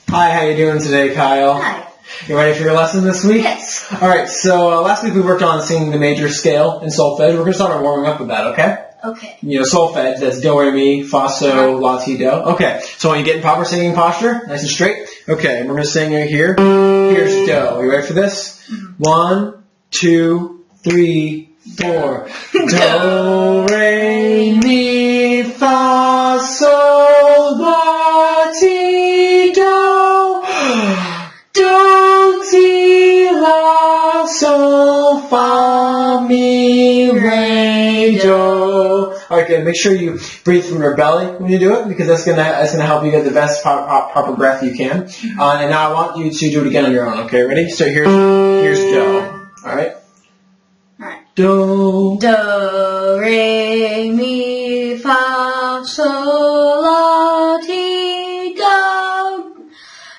Hi, how you doing today, Kyle? Hi. You ready for your lesson this week? Yes. All right, so last week we worked on singing the major scale in Solfege. We're going to start our warming up with that, okay? Okay. You know, Solfege, that's do, re, mi, fa, sol, la, ti, do. Okay, so when you get in proper singing posture, nice and straight. Okay, we're going to sing right here. Here's do. You ready for this? 1, 2, 3, 4. Do, re, mi, fa, sol, la, ti, do. Do, ti, la, sol, fa, mi, re, do. Alright, good. Make sure you breathe from your belly when you do it, because that's gonna help you get the best proper breath you can. And now I want you to do it again on your own. Okay, ready? So here's do. Alright? Alright. Do. Do, re, mi, fa, sol, la, ti, do.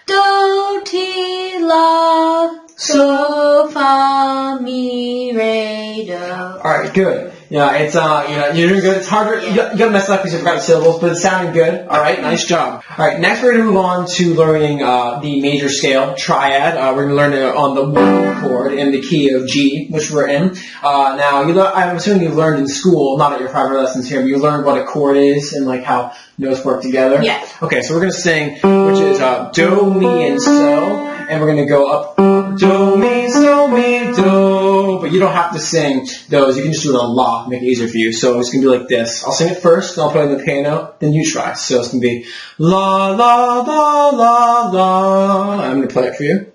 Do, ti, la, sol, fa, mi, re, do. Alright, good. Yeah, it's you're doing good. It's harder. You gotta mess up because you forgot the syllables, but it's sounding good. Alright, nice job. Alright, next we're gonna move on to learning the major scale triad. We're gonna learn it on the 1 chord in the key of G, which we're in. Now, I'm assuming you've learned in school, not at your private lessons here, but you learned what a chord is and like how notes work together. Yeah. Okay, so we're gonna sing, which is do, mi, and so, and we're gonna go up do, mi, so, mi, do. But you don't have to sing those. You can just do it on la, make it easier for you. So it's going to be like this. I'll sing it first, then I'll play on the piano, then you try. So it's going to be la, la, la, la, la. I'm going to play it for you.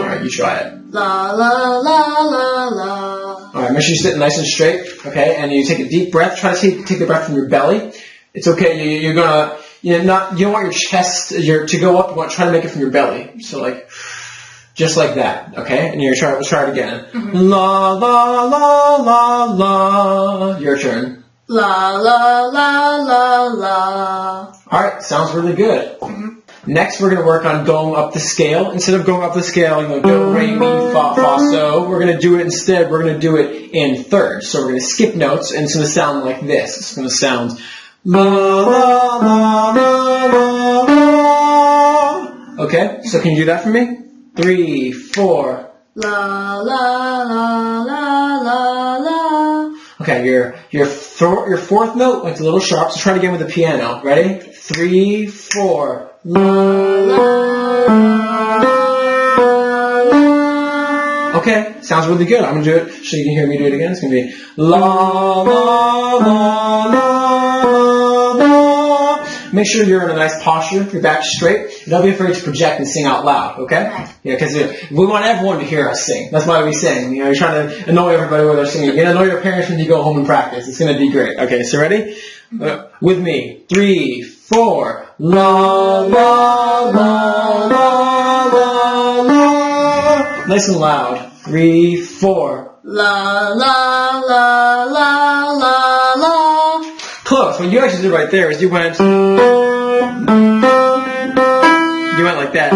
Alright, you try it. La, la, la, la, la. Alright, make sure you sit nice and straight, okay? And you take a deep breath. Try to take the breath from your belly. It's okay. You're going to... you don't want your chest to go up. You want to try to make it from your belly. So like, just like that, okay? And let's try it again. La, la, la, la, la. Your turn. La, la, la, la, la. Alright, sounds really good. Next, we're going to work on going up the scale. Instead of going up the scale, do, re, mi, fa, fa, so, we're going to do it instead. We're going to do it in thirds. So we're going to skip notes, and it's going to sound like this. It's going to sound la, la, la, la, la. Okay, so can you do that for me? 3, 4. La, la, la, la, la, la. Okay, your fourth note went a little sharp, so try it again with the piano. Ready? 3, 4. La, la, la. Okay, sounds really good. I'm going to do it so you can hear me do it again. It's going to be la, la, la, la, la, la. Make sure you're in a nice posture, your back straight. Don't be afraid to project and sing out loud, okay? Right. Yeah, because we want everyone to hear us sing. That's why we sing. You're trying to annoy everybody while they're singing. You're going to annoy your parents when you go home and practice. It's going to be great. Okay, so ready? With me. 3, 4. La, la, la, la, la, la. Nice and loud. 3, 4. La, la, la, la, la, la. Close. What you actually did right there is you went like that.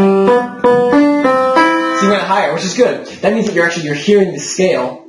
So you went higher, which is good. That means that you're hearing the scale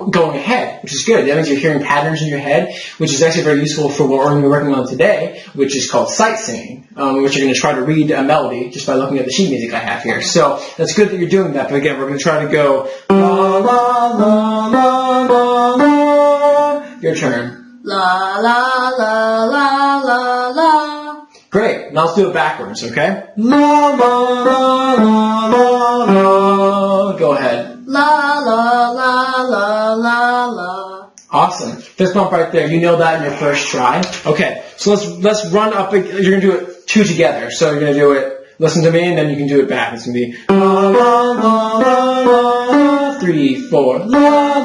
going ahead, which is good. That means you're hearing patterns in your head, which is actually very useful for what we're going to be working on today, which is called sight singing, which you're going to try to read a melody just by looking at the sheet music I have here. So that's good that you're doing that. But again, we're going to try to go la, la, la, la, la, la. Your turn. La, la, la, la, la, la. Great. Now let's do it backwards, okay? La, la, la, la, la, la. Go ahead. La, la, la, la, la, la. Awesome. Fist bump right there. You nailed that in your first try. Okay. So let's run up. You're going to do it 2 together. So you're going to do it, listen to me, and then you can do it back. It's going to be la, la, la, la, la. 3, 4. La, la,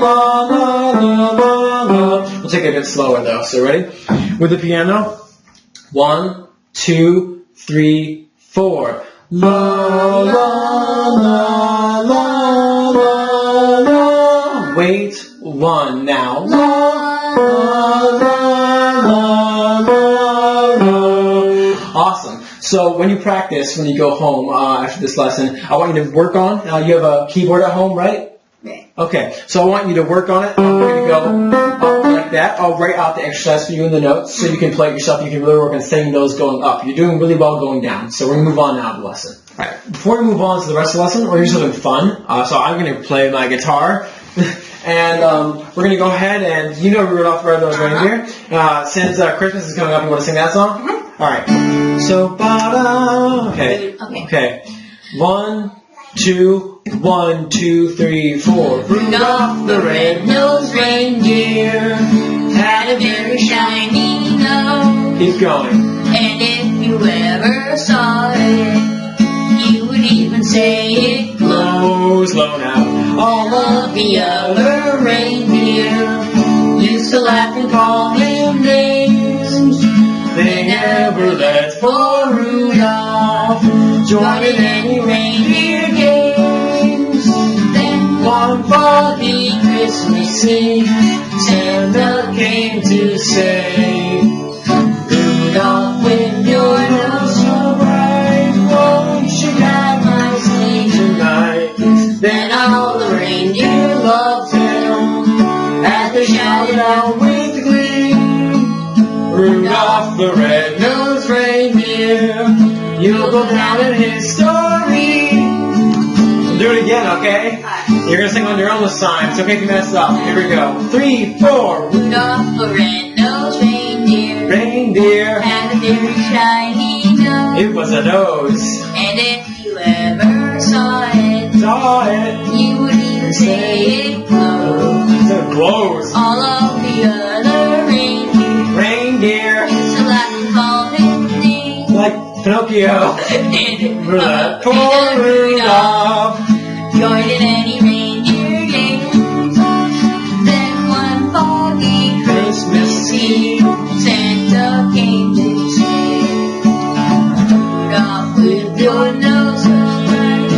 la, la, la, la. We'll take it a bit slower, though. So ready? With the piano. 1, 2, 3, 4. La, la, la, la, la, la. Wait. 1 now. La, la, la, la, la, la. Awesome. So when you practice, when you go home after this lesson, I want you to work on, you have a keyboard at home, right? Yeah. Okay. So I want you to work on it. I'm going to go up like that, I'll write out the exercise for you in the notes so you can play it yourself. You can really work on singing those going up. You're doing really well going down. So we're going to move on now to the lesson. All right. Before we move on to the rest of the lesson, we're going to do something fun. So I'm going to play my guitar. And we're going to go ahead and, you know Rudolph the Red-Nosed Reindeer. Since Christmas is coming up, you want to sing that song? All right. So, okay. 1, 2, 1, 2, 3, 4. Rudolph the red-nosed reindeer had a very shiny nose. Keep going. And if you ever saw it, you would even say it glows. Slow now. All of the other reindeer used to laugh and call him names. They never let poor Rudolph join in any reindeer games. Then one foggy Christmas Eve, Santa came to say, Rudolph, with your nose so bright, won't you guide my sleigh tonight? Then all the reindeer loved him as they shouted out with glee, Rudolph the red-nosed reindeer, you'll go down in history. Do it again, okay? You're going to sing on your own this time. It's okay if you mess up. Here we go. 3, 4. Rudolph the red-nosed Reindeer had a very shiny nose. It was a nose. And if you ever saw it, you would even say it glows. So it glows. All of the other Reindeer. used to laugh and call him names. Like Pinocchio. Poor Rudolph joined in any reindeer games. Then one foggy Christmas Eve, Santa came to say, Rudolph, with your nose so bright,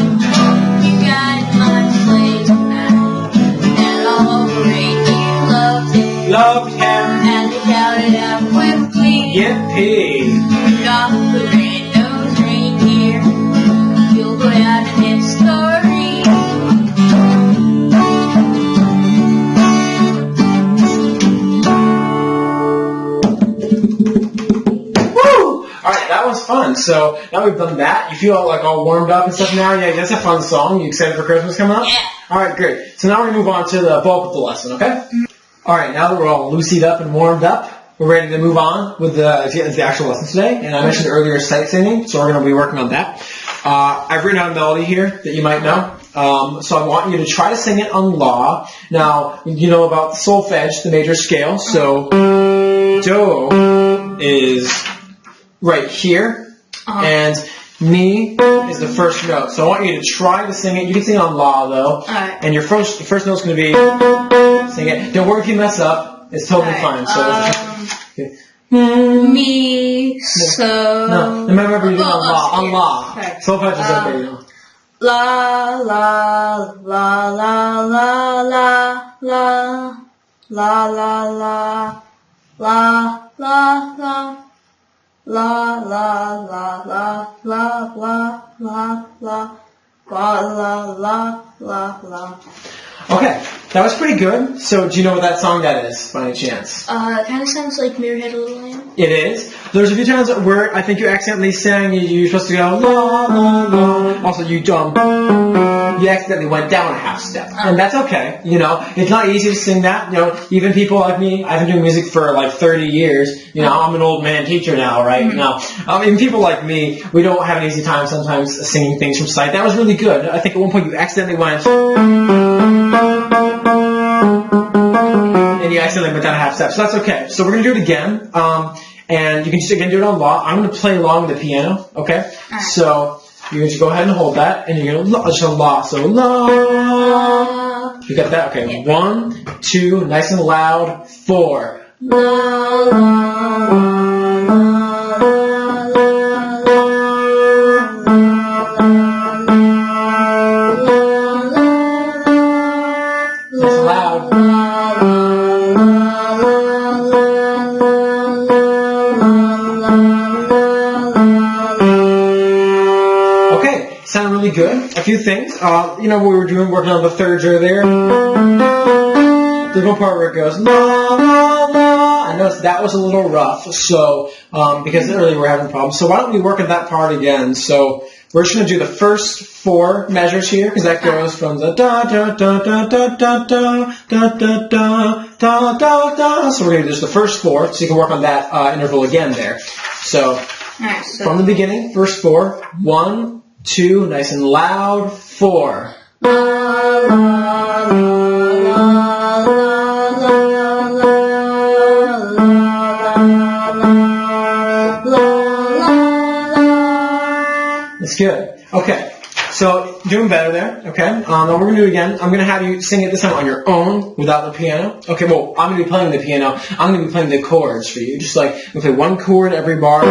you guide my sleigh tonight. And all the reindeer loved him, and they shouted out with glee, Yippee. Rudolph the red-nosed reindeer, you'll go down in history. Alright, that was fun. So now we've done that. You feel like all warmed up and stuff now? Yeah, that's a fun song. You excited for Christmas coming up? Yeah. Alright, great. So now we're going to move on to the bulk of the lesson, okay? Alright, now that we're all loosied up and warmed up, we're ready to move on with the actual lesson today. And I mentioned earlier sight singing, so we're going to be working on that. I've written out a melody here that you might know. So I want you to try to sing it on La. Now, you know about the solfege, the major scale. So Do is right here, and Mi is the first note. So I want you to try to sing it. You can sing it on La though. Alright. And your first note's going to be sing it. Don't worry if you mess up. It's totally fine. So okay. Mi, so. No, remember you're doing on La. On La. Okay. Solfege is up there, you know. La la la la la la la la la la la la la. La la la la la la la la la la. Okay, that was pretty good. So, do you know what that song that is, by any chance? It kind of sounds like Mirror Had a Little Lamb. It is. There's a few times where I think you accidentally sang. You're supposed to go la la la. Also, you accidentally went down a half step, and that's okay. You know, it's not easy to sing that. You know, even people like me, I've been doing music for like 30 years. You know, I'm an old man teacher now, right? Now, even people like me, we don't have an easy time sometimes singing things from sight. That was really good. I think at one point you accidentally went. And you accidentally went down a half step, so that's okay. So we're going to do it again, and you can just again do it on La. I'm going to play along with the piano, okay? Right. So you're going to go ahead and hold that, and you're going to just La. So La. You got that? Okay. Yeah. 1, 2, nice and loud. 4. La la la Nice and loud. Okay, sounded really good. A few things. You know, we were working on the thirds earlier. There's one part where it goes la la I noticed that was a little rough, so, because earlier we were having problems. So why don't we work at that part again? So we're just going to do the first 4 measures here, because that goes from the da da da da da da da da da da da da da. So we're going to do just the first 4, so you can work on that interval again there. So, from the beginning, first 4, 1, 2, nice and loud, 4. That's good. Okay, so doing better there. Okay, now we're going to do it again. I'm going to have you sing it this time on your own without the piano. Okay, well, I'm going to be playing the piano. I'm going to be playing the chords for you. Just like, we play 1 chord every bar.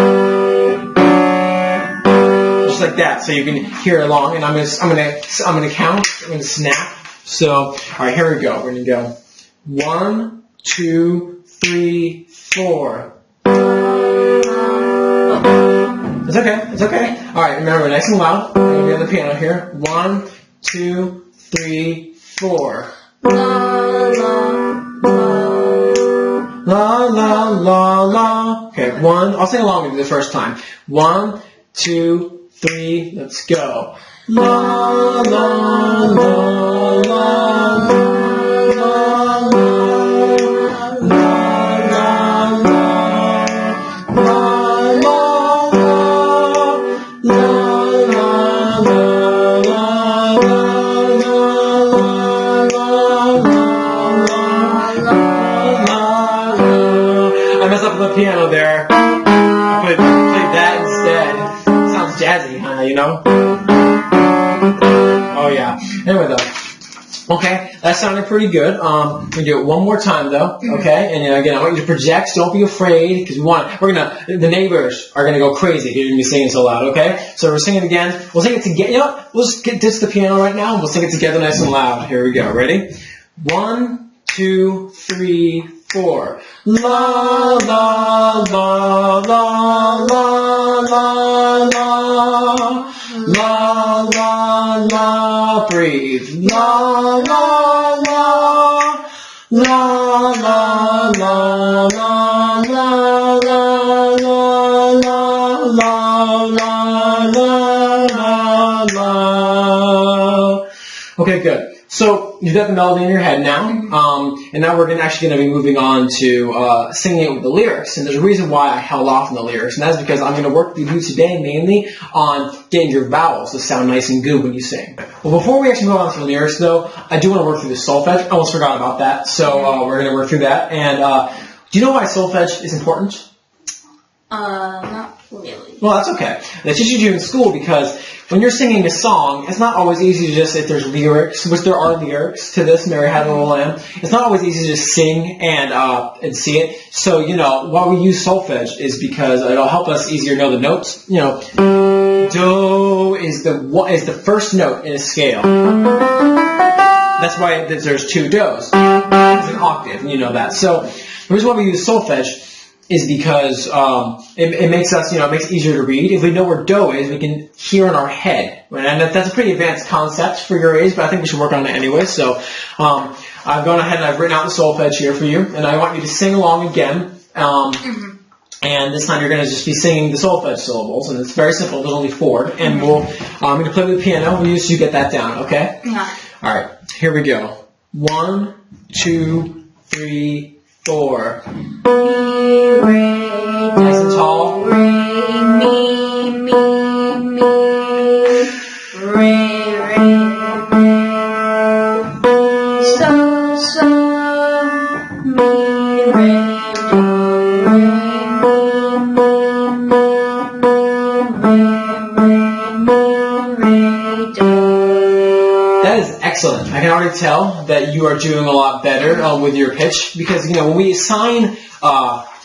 Just like that, so you can hear along. And I'm going to count. I'm going to snap. So, all right, here we go. We're going to go 1, 2, 3, 4. It's okay. It's okay. All right. Remember, nice and loud. We're gonna be on the piano here. 1, 2, 3, 4. La la la la. Okay. 1. I'll sing along with you the first time. 1, 2, 3. Let's go. La la la la la. Piano there. I played that instead. Sounds jazzy, huh? You know? Oh yeah. Anyway though. Okay, that sounded pretty good. We're gonna do it one more time though. Okay, and again, I want you to project. Don't be afraid, because the neighbors are gonna go crazy if you're gonna be singing so loud. Okay, so we're singing again. We'll sing it together. You know what? We'll just ditch the piano right now, and we'll sing it together nice and loud. Here we go. Ready? 1, 2, 3, 4. La la la la la la la la la la. Breathe. La la la la la la la la la la. Okay, good. So you've got the melody in your head now, and now we're actually going to be moving on to singing it with the lyrics. And there's a reason why I held off on the lyrics, and that's because I'm going to work with you today mainly on getting your vowels to sound nice and good when you sing. Well, before we actually move on to the lyrics, though, I do want to work through the solfege. I almost forgot about that, so we're going to work through that. And do you know why solfege is important? Not really. Well, that's okay. They teach you in school because when you're singing a song, it's not always easy to just, if there's lyrics, which there are lyrics to this, Mary Had a Little Lamb, it's not always easy to just sing and see it. So, why we use solfege is because it'll help us easier know the notes. Do is the first note in a scale. That's why there's 2 do's. It's an octave, and you know that. So, the reason why we use solfege is because it makes us, it makes it easier to read. If we know where do is, we can hear in our head. And that's a pretty advanced concept for your age, but I think we should work on it anyway. So I've gone ahead and I've written out the solfege here for you, and I want you to sing along again. And this time you're going to just be singing the solfege syllables, and it's very simple. There's only 4, and I'm going to play with the piano. We'll use you get that down, okay? Yeah. All right, here we go. 1, 2, 3, 4. Nice and tall. Re, mi, mi, mi. Re, re, re. So, so. Mi, re, do. Re, mi, mi, re, do. That is excellent. I can already tell that you are doing a lot better with your pitch, because when we assign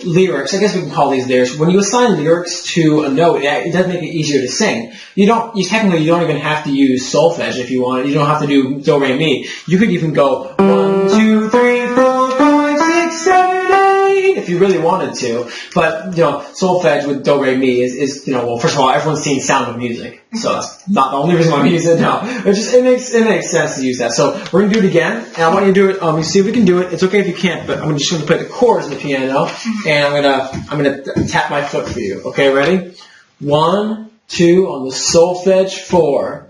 lyrics, I guess we can call these lyrics. When you assign lyrics to a note, it does make it easier to sing. You don't even have to use solfege if you want. You don't have to do do, re, mi. You could even go 1, 2, 3, 4, 5, 6, 7, 8. If if you really wanted to. But, solfege with do, re, mi is well, first of all, everyone's seen Sound of Music. So that's not the only reason why I'm using it now. It makes sense to use that. So we're going to do it again. And I want you to do it. You see if we can do it. It's okay if you can't, but I'm just going to play the chords on the piano. And I'm going to tap my foot for you. Okay, ready? 1, 2 on the solfege 4.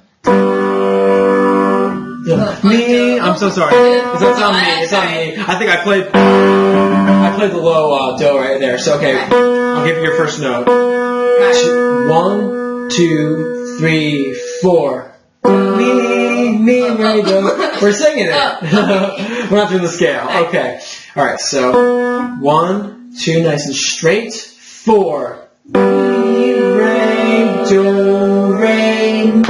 Me, I'm so sorry. It's on me. It's on me. I think I played the low do right there. So okay, I'll give you your first note. 1, 2, 3, 4. Me, re, do. We're singing it. We're not doing the scale. Okay. All right. So 1, 2, nice and straight. 4. Mi, re, do, re, mi.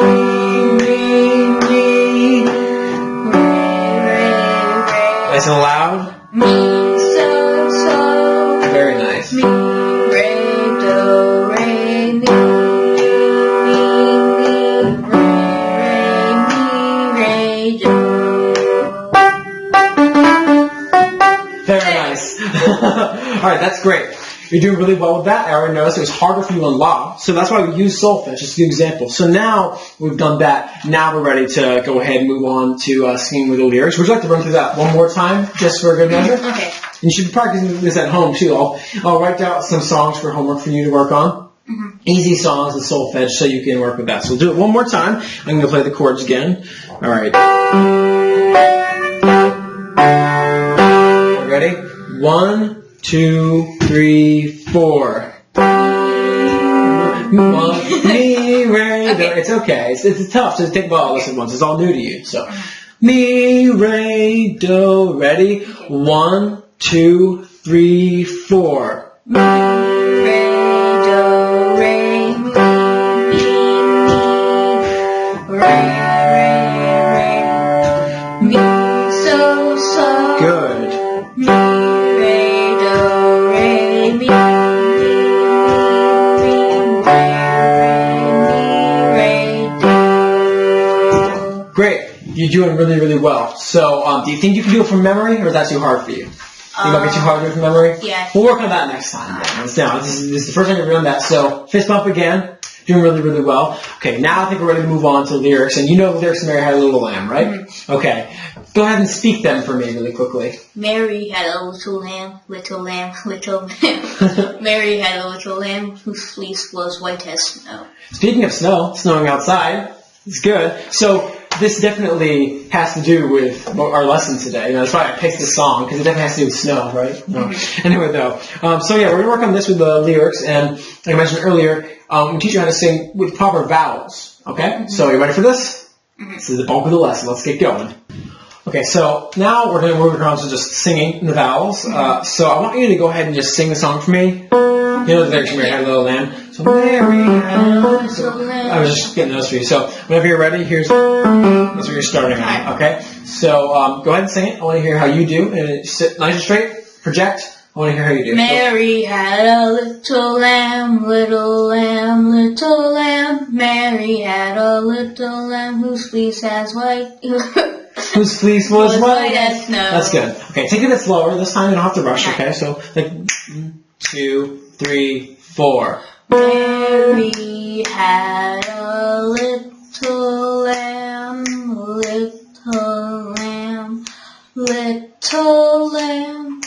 Nice and loud. Mi, so. Very nice. Mi, re, do, re, mi. Mi, re, do. Very nice. Alright, that's great. You're doing really well with that. I already noticed it was harder for you in la, so that's why we use solfege, just to give an example. So now we've done that. Now we're ready to go ahead and move on to singing with the lyrics. Would you like to run through that one more time, just for a good measure? Okay. And you should be practicing this at home, too. I'll write down some songs for homework for you to work on. Easy songs with solfege, so you can work with that. So we'll do it one more time. I'm going to play the chords again. All right. Ready? 1, 2, 3, 4. Mi, re, do. It's okay. It's tough to think about all this at once. It's all new to you. So, mi, re, do. Ready? 1, 2, 3, 4. Mi, re, do, re, mi, re, mi, so. Good. Mi, re, do, re, mi, re, do. Great. You're doing really, really well. So, do you think you can do it from memory, or is that too hard for you? Think it might be too hard to do it from memory? Yeah. We'll work on that next time. Now, this is the first time you've done that. So, fist bump again. Doing really, really well. Okay, now I think we're ready to move on to the lyrics. And you know the lyrics of Mary Had a Little Lamb, right? Okay. Go ahead and speak them for me really quickly. Mary had a little lamb, little lamb, little lamb. Mary had a little lamb whose fleece was white as snow. Speaking of snow, snowing outside. It's good. So, this definitely has to do with our lesson today. That's why I picked this song, because it definitely has to do with snow, right? No. Anyway, though. So yeah, we're going to work on this with the lyrics, and like I mentioned earlier, we teach you how to sing with proper vowels. Okay? So, you ready for this? This is the bulk of the lesson. Let's get going. Okay, so now we're going to move on to just singing the vowels. So I want you to go ahead and just sing the song for me. You know the lyrics from Mary Had a Little Lamb. So Mary had a little lamb. I was just getting those for you. So whenever you're ready, that's where you're starting on. Okay? So go ahead and sing it. I want to hear how you do. And sit nice and straight. Project. I want to hear how you do. Mary had a little lamb, little lamb, little lamb. Mary had a little lamb whose fleece has white. Whose fleece was white as snow. That's good. Okay, take it a bit slower. This time you don't have to rush, okay? So, like, 1, 2, 3, 4. Mary had a little lamb, little lamb, little lamb.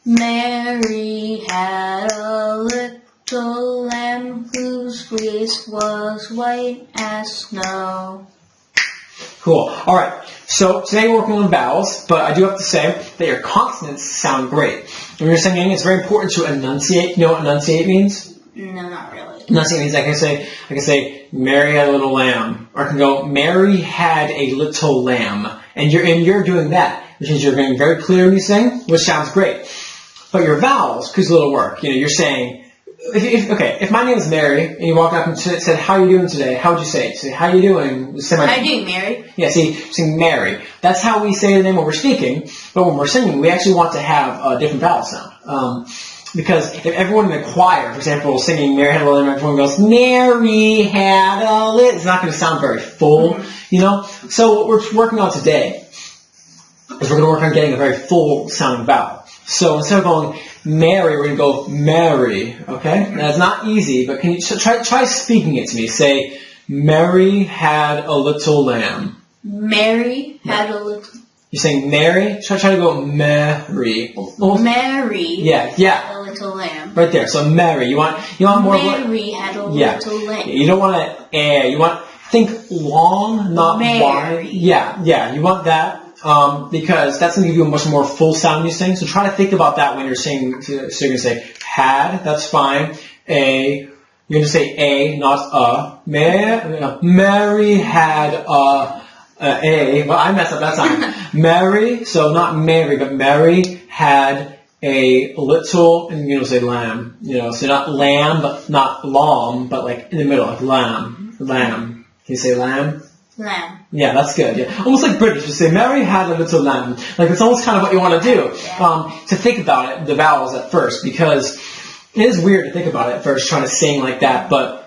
Mary had a little lamb whose fleece was white as snow. Cool. All right. So today we're working on vowels, but I do have to say that your consonants sound great. When you're singing, it's very important to enunciate. You know what enunciate means? No, not really. Enunciate means I can say Mary had a little lamb, or I can go Mary had a little lamb, and you're doing that, which means you're being very clear when you sing, which sounds great. But your vowels, because a little work. You're saying. If my name is Mary, and you walked up and said, how are you doing today? How would you say it? Say, how are you doing? Say how are you doing, Mary? Yeah, sing Mary. That's how we say the name when we're speaking, but when we're singing, we actually want to have a different vowel sound. Because if everyone in the choir, for example, singing Mary Had a Little Lamb, everyone goes, Mary had a little, it's not going to sound very full, So what we're working on today is we're going to work on getting a very full sounding vowel. So instead of going Mary, we're going to go Mary. Okay? That's not easy, but can you try speaking it to me? Say, Mary had a little lamb. Mary had a little. You're saying Mary? Try to go Mary. Mary. Yeah. Had a little lamb. Right there. So Mary. You want more. Mary had a little lamb. You don't want to you want think long, not Mary. wide. Yeah. You want that. Because that's going to give you a much more full sound you sing. So try to think about that when you're singing. So you're going to say had, that's fine. You're going to say a, not a. Mary had a. Well, I messed up that time. Mary, so not Mary, but Mary had a little, and you're going to say lamb. So not lamb, but not lamb, but like in the middle, like lamb. Lamb. Can you say lamb? Lamb. Yeah, that's good. Yeah, almost like British. You say Mary had a little lamb. Like it's almost kind of what you want to do. To think about it, the vowels at first, because it is weird to think about it at first, trying to sing like that. But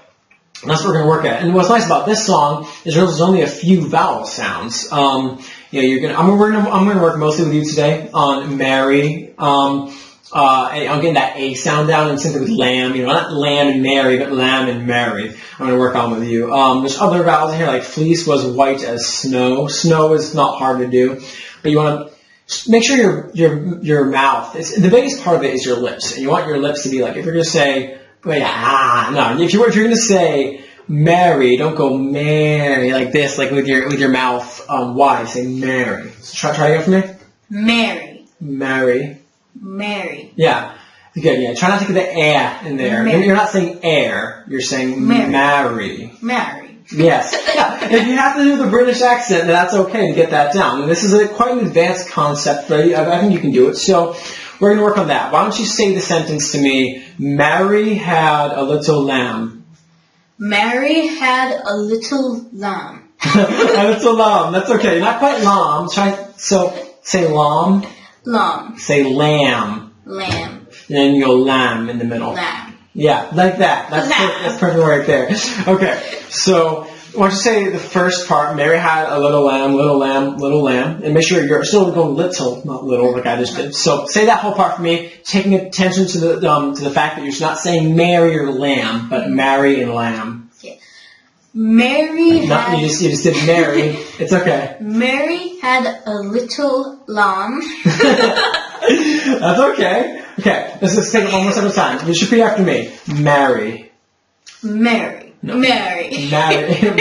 that's what we're going to work at. And what's nice about this song is there's only a few vowel sounds. I'm going to work mostly with you today on Mary. I'm getting that A sound down and sing it with lamb. Not lamb and Mary, but lamb and Mary. I'm going to work on with you. There's other vowels in here, like fleece was white as snow. Snow is not hard to do, but you want to make sure your mouth. The biggest part of it is your lips, and you want your lips to be like, if you're going to say, if you're going to say Mary, don't go Mary like this, like with your mouth wide. Say Mary. So try again for me. Mary. Mary. Mary. Yeah. Good, yeah. Try not to get the air in there. Mary. You're not saying air. You're saying Mary. Mary. Yes. Yeah. If you have to do the British accent, then that's okay to get that down. And this is quite an advanced concept, but I think you can do it. So we're going to work on that. Why don't you say the sentence to me? Mary had a little lamb. Mary had a little lamb. A little lamb. That's okay. Not quite lamb. Say lamb. Lamb. Say lamb. Lamb. And then you go lamb in the middle. Lamb. Yeah, like that. That's perfect right there. Okay, so why don't you say the first part? Mary had a little lamb, little lamb, little lamb, and make sure you're still going little, not little, like I just did. So say that whole part for me, taking attention to the fact that you're not saying Mary or lamb, but Mary and lamb. Okay. Mary had. You just did Mary. It's okay. Mary had a little lamb. That's okay. Okay, let's take it one more second time. You should repeat after me. Mary. Mary. No. Mary. Mary. Mary.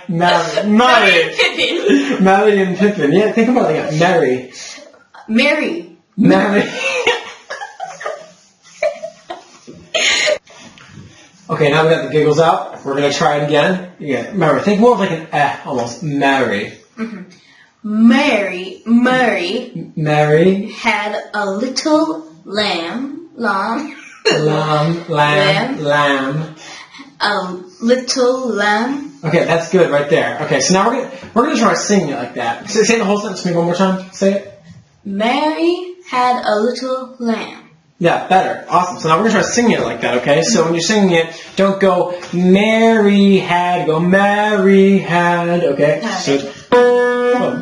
Mary. Pippin. Mary and Pippin. Yeah, think about it again. Mary. Mary. Mary. Okay, now we got the giggles out. We're going to try it again. Yeah, Mary. Think more of like an almost. Mary. Mm-hmm. Mary had a little lamb. Lamb. A little lamb. Okay, that's good right there. Okay, so now we're gonna try singing it like that. Say the whole sentence to me one more time. Say it. Mary had a little lamb. Yeah, better. Awesome. So now we're gonna try singing it like that. Okay. So when you're singing it, don't go Mary had. Go Mary had. Okay. So.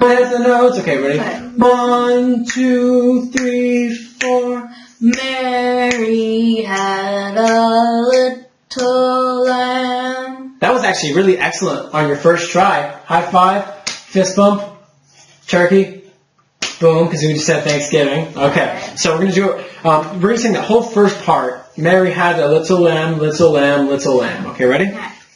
There's the notes. Okay, ready? 1, 2, 3, 4. Mary had a little lamb. That was actually really excellent on your first try. High five, fist bump, turkey, boom, because we just said Thanksgiving. Okay, so we're going to do it. We're going to sing the whole first part. Mary had a little lamb, little lamb, little lamb. Okay, ready?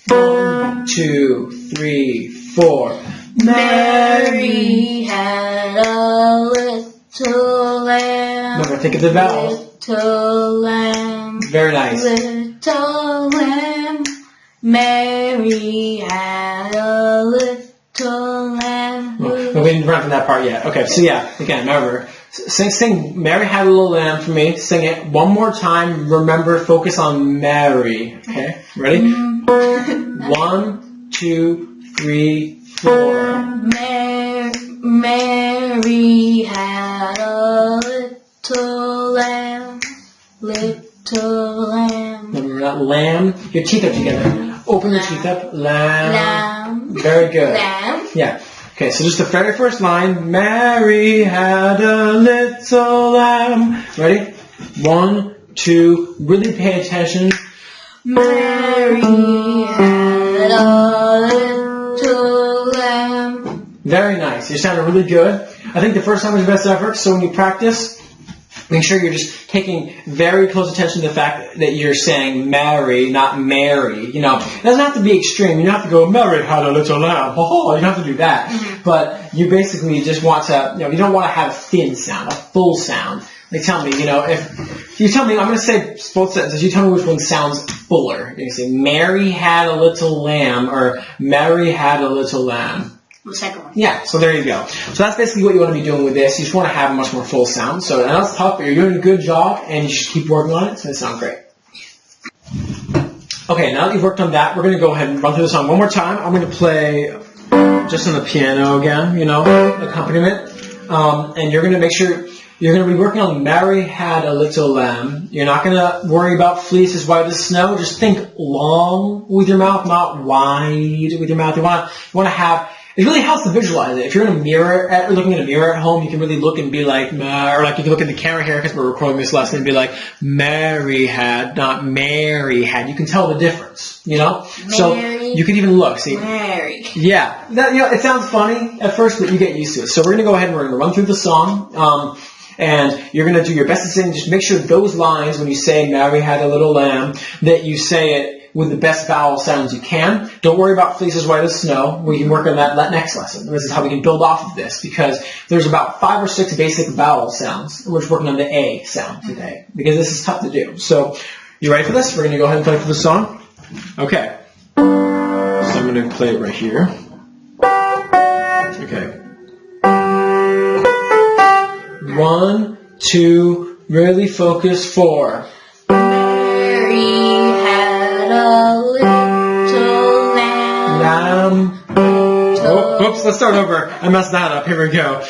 1, 2, 3, 4. Mary had a little lamb. Remember, think of the vowels. Little lamb. Very nice. Little lamb. Mary had a little lamb. Oh, we didn't run from that part yet. Okay, so yeah, again, remember. Sing Mary had a little lamb for me. Sing it one more time. Remember, focus on Mary. Okay, ready? 1, 2, 3, 4. Mary had a little lamb. Little lamb. Remember that lamb. Your teeth up together. Open your teeth up. Lamb. Lamb. Very good. Lamb. Yeah. Okay, so just the very first line. Mary had a little lamb. Ready? 1, 2. Really pay attention. Mary had a little lamb. Very nice. You sounded really good. I think the first time was your best effort, so when you practice, make sure you're just taking very close attention to the fact that you're saying Mary, not Mary. You know, it doesn't have to be extreme. You don't have to go, Mary had a little lamb. Oh, you don't have to do that. But you basically just want to, you don't want to have a thin sound, a full sound. Like tell me, if you tell me, I'm going to say both sentences, you tell me which one sounds fuller. You can say, Mary had a little lamb, or Mary had a little lamb. The second one. Yeah, so there you go. So that's basically what you want to be doing with this. You just want to have a much more full sound. So I know it's tough, but you're doing a good job, and you should keep working on it. It's going to sound great. Okay, now that you've worked on that, we're going to go ahead and run through the song one more time. I'm going to play just on the piano again, accompaniment. And you're going to make sure you're going to be working on Mary had a little lamb. You're not going to worry about fleece as white as snow. Just think long with your mouth, not wide with your mouth. You want to have. It really helps to visualize it. If you're in a mirror, looking in a mirror at home, you can really look and be like, or like you can look in the camera here because we're recording this lesson and be like, Mary had, not Mary had. You can tell the difference, Mary, So you can even look. See, Mary. Yeah, it sounds funny at first, but you get used to it. So we're gonna go ahead and we're gonna run through the song, and you're gonna do your best to sing. Just make sure those lines when you say Mary had a little lamb, that you say it with the best vowel sounds you can. Don't worry about fleece as white as snow. We can work on that next lesson. This is how we can build off of this, because there's about 5 or 6 basic vowel sounds. We're just working on the A sound today, because this is tough to do. So, you ready for this? We're going to go ahead and play for the song. Okay. So I'm going to play it right here. Okay. 1, 2, really focus, 4. Oh, oops, let's start over. I messed that up. Here we go.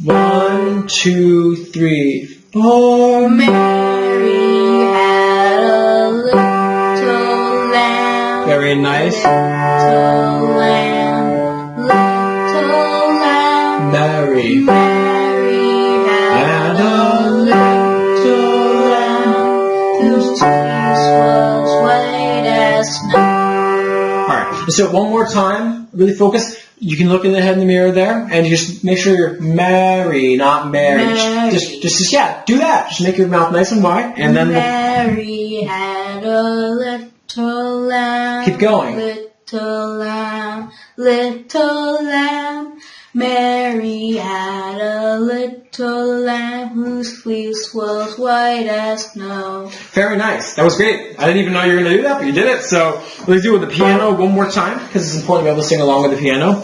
1, 2, 3, 4. Mary had a little lamb. Very nice. Little lamb. Mary. Mary had a little lamb whose fleece was white as snow. Alright, so one more time. Really focus. You can look in the head in the mirror there, and you just make sure you're Mary, not Mary. Just do that. Just make your mouth nice and wide, and then Mary had a little lamb. Keep going. Little lamb, little lamb. Mary had a little lamb whose fleece was white as snow. Very nice. That was great. I didn't even know you were going to do that, but you did it. So let's do it with the piano one more time, because it's important to be able to sing along with the piano.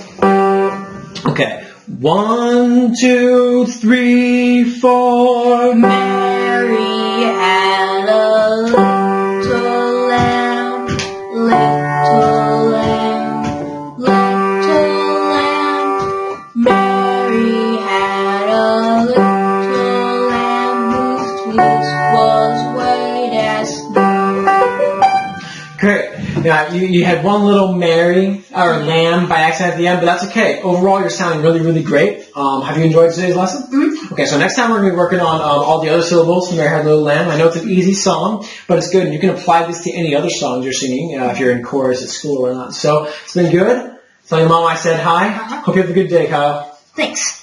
Okay. 1, 2, 3, 4. Mary had a little lamb, little lamb, little lamb. Mary had a little lamb whose fleece was white as snow. Great. Yeah, you had one little Mary, or lamb by accident at the end, but that's okay. Overall, you're sounding really, really great. Have you enjoyed today's lesson? Mm-hmm. Okay, so next time we're going to be working on all the other syllables from Mary Had a Little Lamb. I know it's an easy song, but it's good, and you can apply this to any other songs you're singing, if you're in chorus at school or not. So, it's been good. Tell your mom I said hi. Hope you have a good day, Kyle. Thanks.